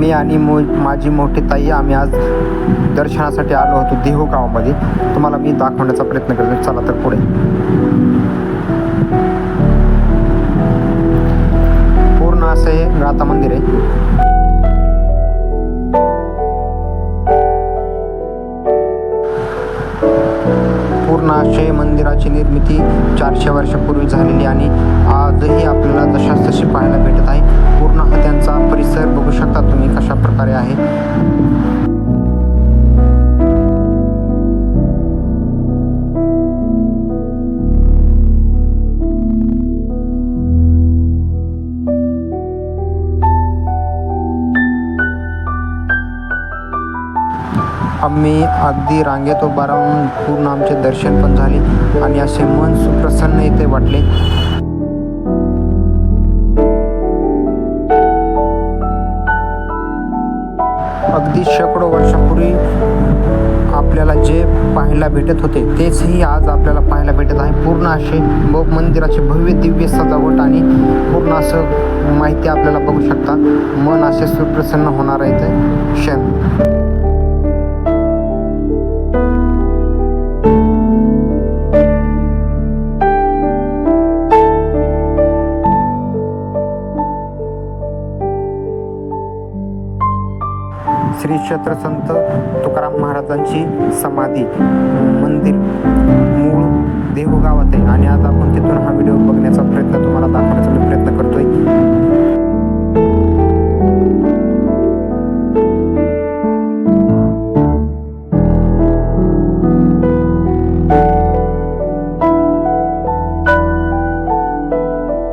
मी आणि माझी मोठी ताई आम्ही आज दर्शनासाठी आलो होतो देहू गावामध्ये. तुम्हाला मी दाखवण्याचा प्रयत्न करतो. चला तर पुढे. पूर्ण असं हे गाथा मंदिर आहे. पूर्ण असे मंदिराची निर्मिती 400 वर्षापूर्वी झालेली आणि आजही आपल्याला जशास तशी पाहायला भेटत आहे. पूर्ण हा त्यांचा परिसर बघू शकता तुम्ही कशा प्रकारे आहे. आम्ही अगदी रांगेत उभा राहून पूर्ण आमचे दर्शन पण झाले आणि असे मन सुप्रसन्न इथे वाटले. अगदी शेकडो वर्षापूर्वी आपल्याला जे पाहायला भेटत होते तेचही आज आपल्याला पाहायला भेटत आहे. पूर्ण असे मंदिराचे भव्य दिव्य सजावट आणि पूर्ण असं माहिती आपल्याला बघू शकता. मन असे सुप्रसन्न होणार आहे ते क्षण. श्री क्षेत्र संत तुकाराम महाराजांची समाधी मंदिर मूळ देहू गावात आहे आणि आज आपण तिथून हा व्हिडिओ बघण्याचा प्रयत्न तुम्हाला दाखवण्याचा